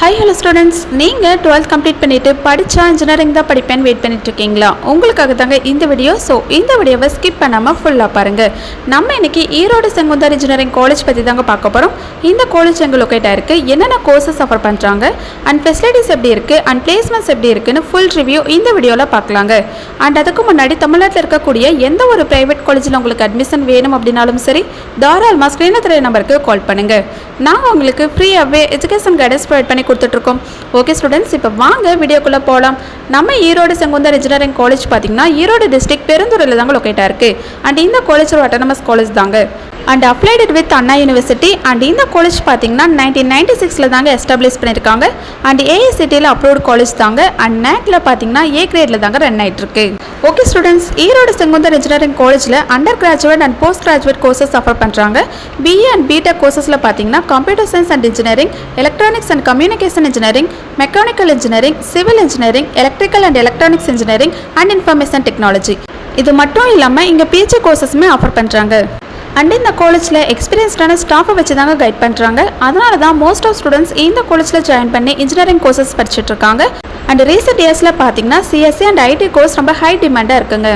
Hi hello students, நீங்கள் 12th complete பண்ணிவிட்டு படித்தா இன்ஜினியரிங் தான் படிப்பேன்னு வெயிட் பண்ணிட்டுருக்கீங்களா? உங்களுக்காக தாங்க இந்த வீடியோ. ஸோ இந்த வீடியோவை ஸ்கிப் பண்ணாமல் ஃபுல்லாக பாருங்கள். நம்ம இன்றைக்கி ஈரோடு செங்குந்தர் இன்ஜினியரிங் காலேஜ் பற்றி தாங்க பார்க்க போகிறோம். இந்த காலேஜ் எங்கே லொக்கேட் ஆகிருக்கு, என்னென்ன கோர்சஸ் ஆஃபர் பண்ணுறாங்க, அண்ட் ஃபெசிலிட்டிஸ் எப்படி இருக்குது, அண்ட் பிளேஸ்மெண்ட்ஸ் எப்படி இருக்குன்னு ஃபுல் ரிவ்யூ இந்த வீடியோவில் பார்க்கலாங்க. அண்ட் அதுக்கு முன்னாடி தமிழ்நாட்டில் இருக்கக்கூடிய எந்த ஒரு ப்ரைவேட் காலேஜில் உங்களுக்கு அட்மிஷன் வேணும் அப்படின்னாலும் சரி, தாராளமாக ஸ்க்ரீனில் தெரிய நம்பருக்கு கால் பண்ணுங்கள். நாங்கள் உங்களுக்கு ஃப்ரீயாகவே எஜுகேஷன் கைடன்ஸ் ப்ரொவைட் பண்ணி கொடுத்துட்ருக்கோம். ஓகே ஸ்டூடெண்ட்ஸ், இப்போ வாங்க வீடியோக்குள்ளே போகலாம். நம்ம ஈரோடு செங்குந்தர் இன்ஜினியரிங் காலேஜ் பார்த்தீங்கன்னா ஈரோடு டிஸ்ட்ரிக்ட் பெருந்துறையில் தாங்க லொக்கேட்டாக இருக்குது. அண்ட் இந்த காலேஜ் ஒரு அட்டானமஸ் காலேஜ் தாங்க. And affiliated with Anna University. And இந்த காலேஜ் பார்த்தீங்கன்னா 1996 தாங்க எஸ்டாப்ளிஷ் பண்ணியிருக்காங்க. அண்ட் ஏஐசிடியில் அப்ரூவ்ட் காலேஜ் தாங்க. அண்ட் நேக்கில் பார்த்தீங்கன்னா ஏ கிரேடில் தாங்க ரன் ஆகிட்டு இருக்கு. Okay students, Erode Sengunthar engineering காலேஜில் undergraduate and postgraduate courses offer பண்ணுறாங்க. பிஏ அண்ட் பிடெக் கோர்சஸில் பார்த்தீங்கன்னா computer science and engineering, electronics and communication engineering, mechanical engineering, civil engineering, electrical and electronics engineering and information technology. இது மட்டும் இல்லாமல் இங்கே PG கோர்சஸுமே offer பண்ணுறாங்க. And இந்த காலேஜில் எக்ஸ்பீரியன்ஸ்டான ஸ்டாஃபை வச்சு தாங்க கைட் பண்ணுறாங்க. அதனால தான் மோஸ்ட் ஆஃப் ஸ்டூடெண்ட்ஸ் இந்த காலேஜில் ஜாயின் பண்ணி இன்ஜினியரிங் கோர்சஸ் படிச்சுட்டு இருக்காங்க. அண்ட் ரீசெண்ட் இயர்ஸில் பார்த்தீங்கன்னா சிஎஸ்சி அண்ட் ஐடி கோர்ஸ் ரொம்ப ஹை டிமாண்டாக இருக்குங்க.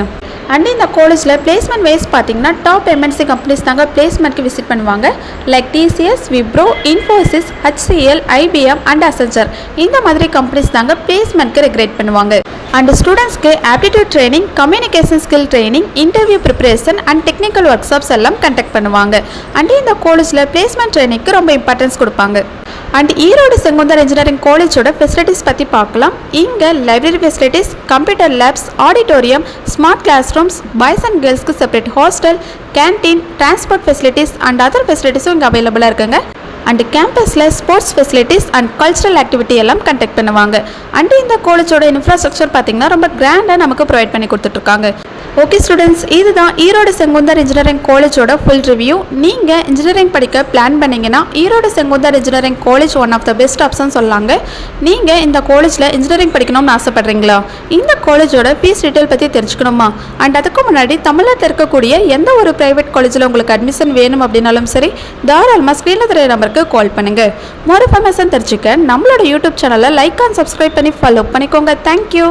அண்ட் இந்த காலேஜில் பிளேஸ்மெண்ட் வைஸ் பார்த்தீங்கன்னா டாப் எம்என்சி கம்பெனிஸ் தாங்க பிளேஸ்மெண்ட்க்கு விசிட் பண்ணுவாங்க. Like TCS, Wipro, Infosys, HCL, IBM and Accenture. இந்த மாதிரி கம்பெனிஸ் தாங்க பிளேஸ்மெண்ட்க்கு ரெக்ரேட் பண்ணுவாங்க. அண்ட் ஸ்டூடெண்ட்ஸ்க்கு aptitude training, communication skill training, interview preparation and technical workshops எல்லாம் கண்டக்ட் பண்ணுவாங்க. அண்ட் இந்த காலேஜில் பிளேஸ்மெண்ட் ட்ரைனிங்க்கு ரொம்ப இம்பார்ட்டன்ஸ் கொடுப்பாங்க. அண்ட் ஈரோடு செங்குந்தர் இன்ஜினியரிங் காலேஜோட ஃபெசிலிட்டிஸ் பற்றி பார்க்கலாம். இங்கே library facilities, computer labs, auditorium, smart classrooms, boys and கேர்ள்ஸ்க்கு separate hostel, canteen, transport facilities and other ஃபெசிலிட்டிஸும் இங்கே அவைலபிளாக இருக்குங்க. அண்ட் கேம்பஸில் sports facilities and cultural activity எல்லாம் கண்டக்ட் பண்ணுவாங்க. அண்ட் இந்த காலேஜோட இன்ஃப்ராஸ்ட்ரக்சர் பார்த்தீங்கன்னா ரொம்ப கிராண்டாக நமக்கு ப்ரொவைட் பண்ணி கொடுத்துட்ருக்காங்க. ஓகே ஸ்டூடெண்ட்ஸ், இதுதான் ஈரோடு செங்குந்தர் இன்ஜினியரிங் காலேஜோட ஃபுல் ரிவ்யூ. நீங்கள் இன்ஜினியரிங் படிக்க பிளான் பண்ணிங்கன்னா Erode Sengunthar engineering college one of the best option சொல்லாங்க. நீங்கள் இந்த காலேஜில் இன்ஜினியரிங் படிக்கணும்னு ஆசைப்பட்றீங்களா? இந்த காலேஜோட ஃபீஸ் டீட்டெயில் பற்றி தெரிஞ்சுக்கணுமா? அண்ட் அதுக்கு முன்னாடி தமிழ்நாட்டில் இருக்கக்கூடிய எந்த ஒரு ப்ரைவேட் காலேஜில் உங்களுக்கு அட்மிஷன் வேணும் அப்படின்னாலும் சரி, தாராளமாக ஸ்க்ரீனில் தெரிய நம்பருக்கு கால் பண்ணுங்கள். மோர் இன்ஃபர்மேஷன் தெரிஞ்சுக்க நம்மளோட யூடியூப் சேனலை லைக் அண்ட் சப்ஸ்கிரைப் பண்ணி ஃபாலோ பண்ணிக்கோங்க. தேங்க்யூ.